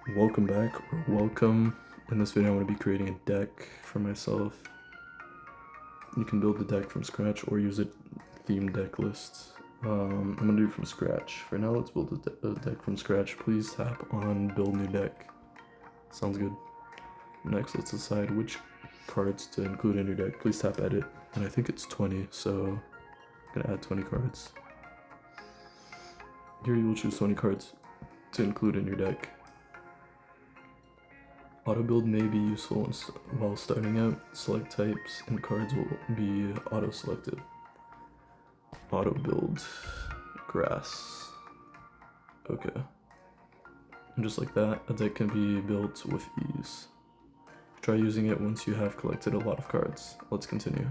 Welcome back, or welcome. In this video I'm going to be creating a deck for myself. You can build the deck from scratch or use a theme deck list. I'm going to do it from scratch. For now, let's build a deck from scratch. Please tap on build new deck. Sounds good. Next, let's decide which cards to include in your deck. Please tap edit, and I think it's 20, so I'm going to add 20 cards. Here you will choose 20 cards to include in your deck. Auto build may be useful while starting out. Select types and cards will be auto selected. Auto build grass. Okay. And just like that, a deck can be built with ease. Try using it once you have collected a lot of cards. Let's continue.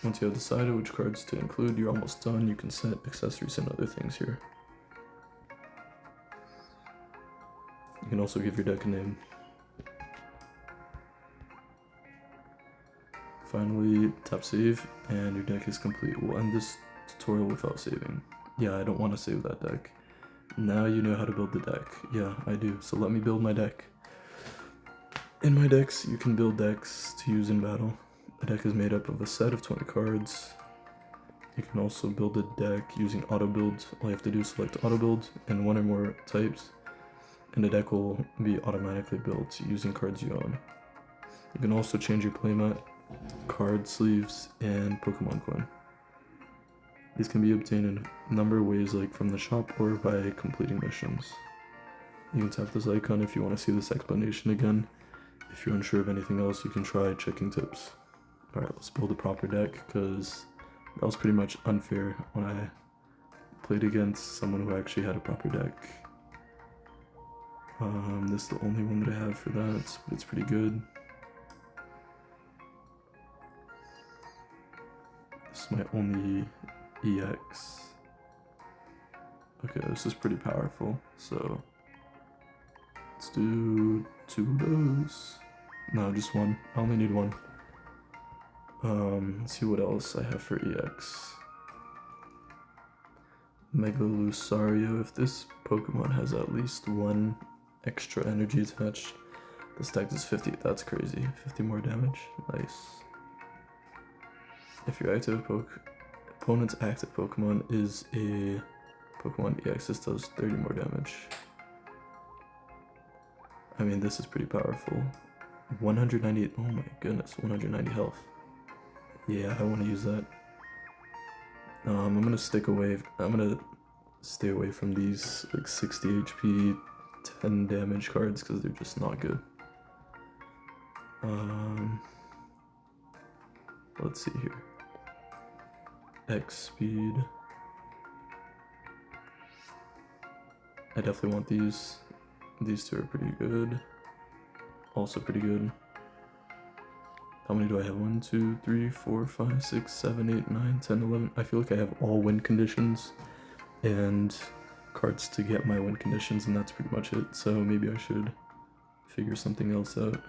Once you have decided which cards to include, you're almost done. You can set accessories and other things here. You can also give your deck a name. Finally, tap save, and your deck is complete. We'll end this tutorial without saving. Yeah, I don't want to save that deck. Now you know how to build the deck. Yeah, I do. So let me build my deck. In my decks, you can build decks to use in battle. A deck is made up of a set of 20 cards. You can also build a deck using auto build. All you have to do is select auto build and one or more types, and the deck will be automatically built using cards you own. You can also change your playmat, card sleeves, and Pokemon coin. These can be obtained in a number of ways, like from the shop or by completing missions. You can tap this icon if you want to see this explanation again. If you're unsure of anything else, you can try checking tips. Alright, let's build a proper deck, because that was pretty much unfair when I played against someone who actually had a proper deck. This is the only one that I have for that, but it's pretty good. This is my only EX. Okay, this is pretty powerful, so let's do 2 of those. No, just one. I only need one. Let's see what else I have for EX. Mega Lucario. If this Pokemon has at least one extra energy attached, the stack is 50. That's crazy. 50 more damage. Nice. If your opponent's active Pokemon is a Pokemon EX, this does 30 more damage. I mean, this is pretty powerful. 198. Oh my goodness, 190 health. Yeah, I want to use that. I'm gonna stay away from these like 60 HP, 10 damage cards because they're just not good. Let's see here. X speed. I definitely want these. These two are pretty good. Also pretty good. How many do I have? 1, 2, 3, 4, 5, 6, 7, 8, 9, 10, 11. I feel like I have all win conditions and cards to get my win conditions, and that's pretty much it. So maybe I should figure something else out.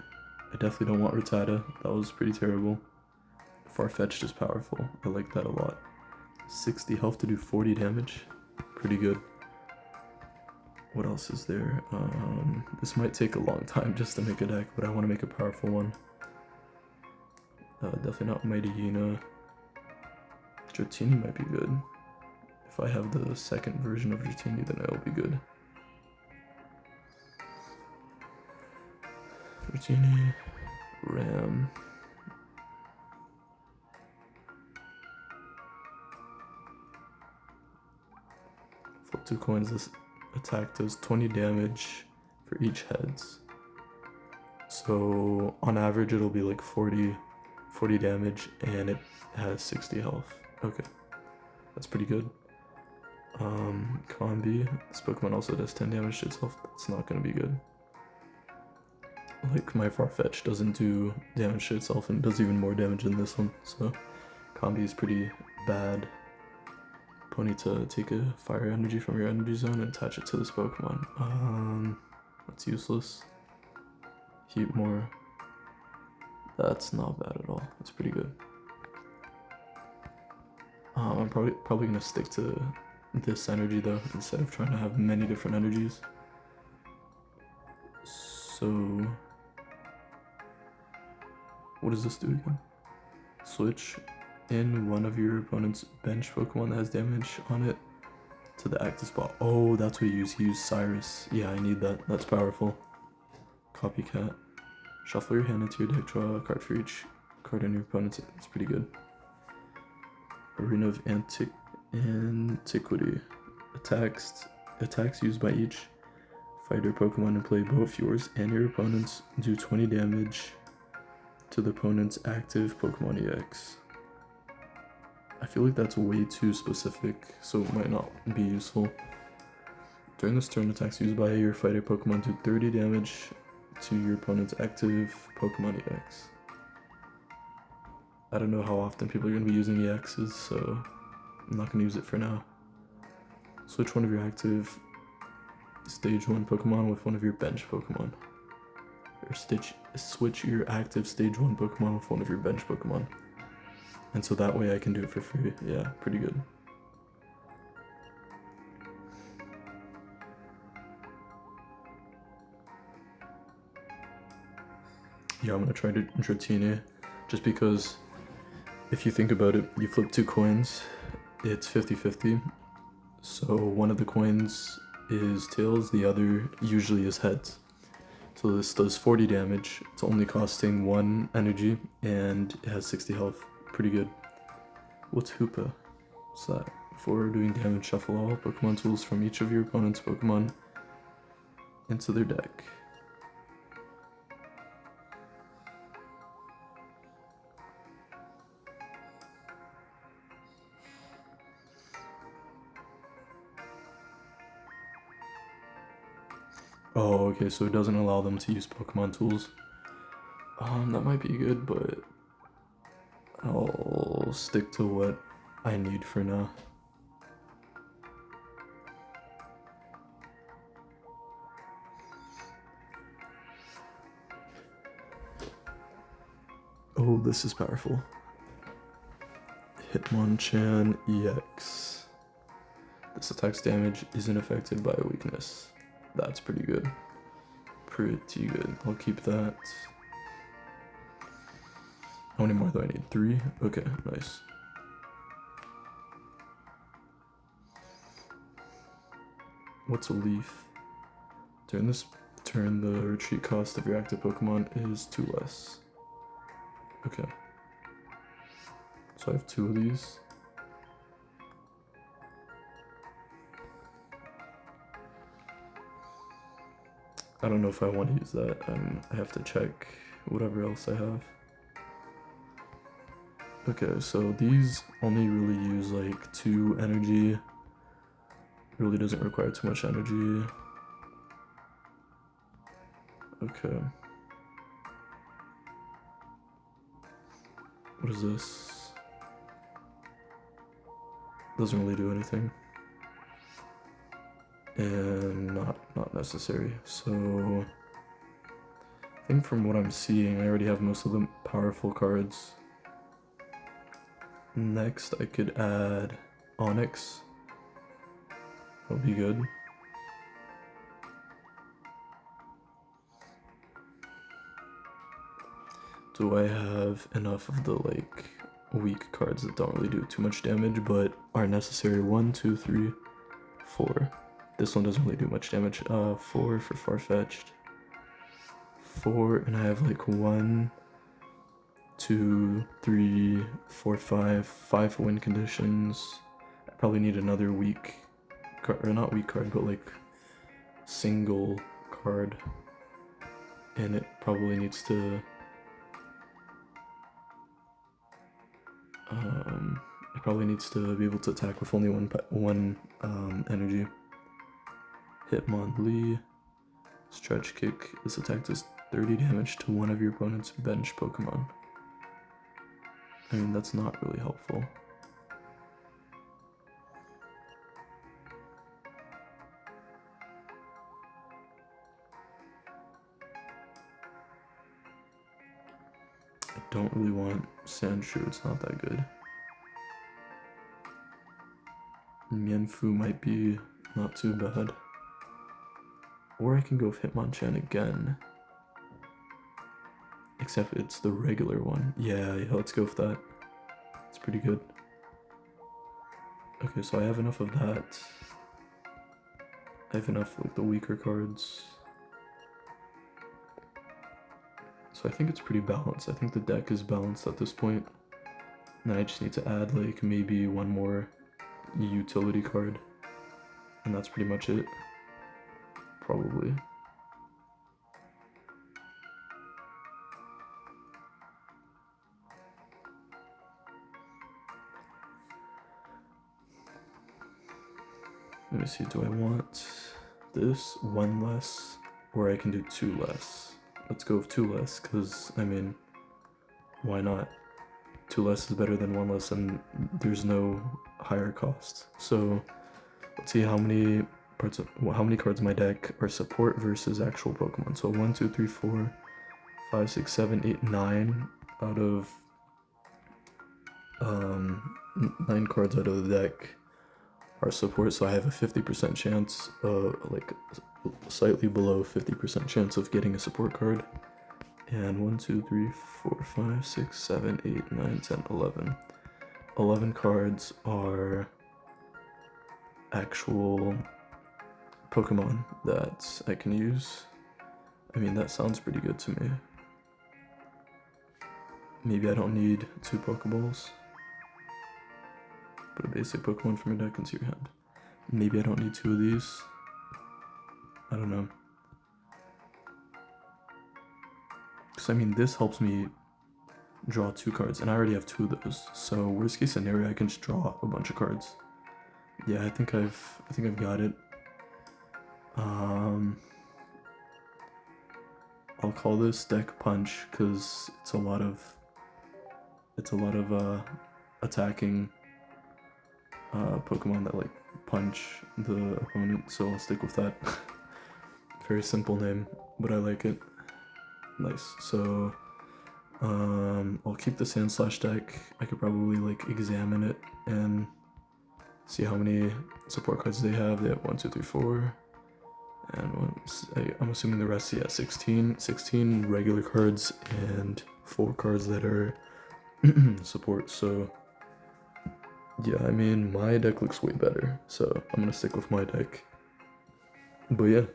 I definitely don't want Rattata. That was pretty terrible. Farfetch'd is powerful. I like that a lot. 60 health to do 40 damage. Pretty good. What else is there? This might take a long time just to make a deck, but I want to make a powerful one. Definitely not Mighty Yuna. Dratini might be good. If I have the second version of Dratini, then it'll be good. Dratini, Ram. Flip 2 coins. This attack does 20 damage for each heads. So on average, it'll be like 40 damage, and it has 60 health. Okay, that's pretty good. Combi. This Pokemon also does 10 damage to itself. That's not gonna be good. Like, my Farfetch doesn't do damage to itself and does even more damage than this one, so Combi is pretty bad. Pony to take a fire energy from your energy zone and attach it to this Pokemon. That's useless. Heat more. That's not bad at all. That's pretty good. I'm probably gonna stick to this energy though, instead of trying to have many different energies. So, what does this do again? Switch in one of your opponent's bench Pokemon that has damage on it to the active spot. Oh, that's what you use. You use Cyrus. Yeah, I need that. That's powerful. Copycat. Shuffle your hand into your deck, draw a card for each card in your opponent's. It's pretty good. Arena of Antiquity. Attacks used by each fighter Pokemon in play, both yours and your opponent's, do 20 damage to the opponent's active Pokemon EX. I feel like that's way too specific, so it might not be useful. During this turn, attacks used by your fighter Pokemon do 30 damage to your opponent's active Pokemon EX. I don't know how often people are going to be using EXs, so I'm not going to use it for now. Switch one of your active Stage 1 Pokemon with one of your bench Pokemon. Or switch your active Stage 1 Pokemon with one of your bench Pokemon. And so that way I can do it for free. Yeah, pretty good. Yeah, I'm gonna try to Dratini, just because if you think about it, you flip 2 coins, it's 50-50. So one of the coins is tails, the other usually is heads. So this does 40 damage, it's only costing 1 energy, and it has 60 health. Pretty good. What's Hoopa? What's that? For doing damage, shuffle all Pokemon tools from each of your opponent's Pokemon into their deck. Oh, okay, so it doesn't allow them to use Pokemon tools. That might be good, but I'll stick to what I need for now. Oh, this is powerful. Hitmonchan EX. This attack's damage isn't affected by a weakness. That's pretty good. Pretty good. I'll keep that. How many more do I need? 3? Okay, nice. What's a leaf? During this turn, the retreat cost of your active Pokemon is 2 less. Okay. So I have 2 of these. I don't know if I want to use that. I have to check whatever else I have. Okay, so these only really use like 2 energy. Really doesn't require too much energy. Okay. What is this? Doesn't really do anything. And not necessary. So I think from what I'm seeing, I already have most of the powerful cards. Next, I could add Onyx. That'll be good. Do I have enough of the like weak cards that don't really do too much damage but are necessary? 1, 2, 3, 4. This one doesn't really do much damage. 4 for Farfetch'd. 4, and I have like 1, 2, 3, 4, 5 win conditions. I probably need another weak card, or not weak card, but like single card. And it probably needs to be able to attack with only one energy. Hitmonlee. Stretch Kick. This attack does 30 damage to one of your opponent's bench Pokemon. I mean, that's not really helpful. I don't really want Sandshrew, it's not that good. Mienfoo might be not too bad. Or I can go with Hitmonchan again. Except it's the regular one. Yeah, let's go with that. It's pretty good. Okay, so I have enough of that. I have enough, like, the weaker cards. So I think it's pretty balanced. I think the deck is balanced at this point. And I just need to add, like, maybe one more utility card. And that's pretty much it. Probably. Let me see, do I want this, one less, or I can do two less? Let's go with two less, because, I mean, why not? Two less is better than one less, and there's no higher cost. So, let's see how many cards in my deck are support versus actual Pokemon. So 1, 2, 3, 4, 5, 6, 7, 8, 9 out of 9 cards out of the deck are support, so I have a 50% chance, like slightly below 50% chance of getting a support card. And 1, 2, 3, 4, 5, 6, 7, 8, 9, 10, 11. 11 cards are actual Pokemon that I can use. I mean, that sounds pretty good to me. Maybe I don't need 2 Pokeballs. Put a basic Pokemon from your deck into your hand. Maybe I don't need 2 of these. I don't know. Because, I mean, this helps me draw 2 cards, and I already have 2 of those. So, worst case scenario, I can just draw a bunch of cards. Yeah, I think I've got it. I'll call this deck Punch because it's a lot of attacking Pokemon that like punch the opponent, so I'll stick with that. Very simple name, but I like it. Nice. So I'll keep the Sandslash deck. I could probably like examine it and see how many support cards they have. They have 1, 2, 3, 4. And I'm assuming the rest, yeah, 16 regular cards and 4 cards that are support. So yeah, I mean, my deck looks way better, so I'm gonna stick with my deck. But yeah,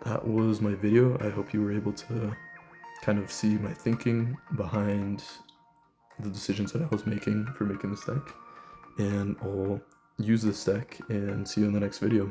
that was my video. I hope you were able to kind of see my thinking behind the decisions that I was making for making this deck. And I'll use this deck and see you in the next video.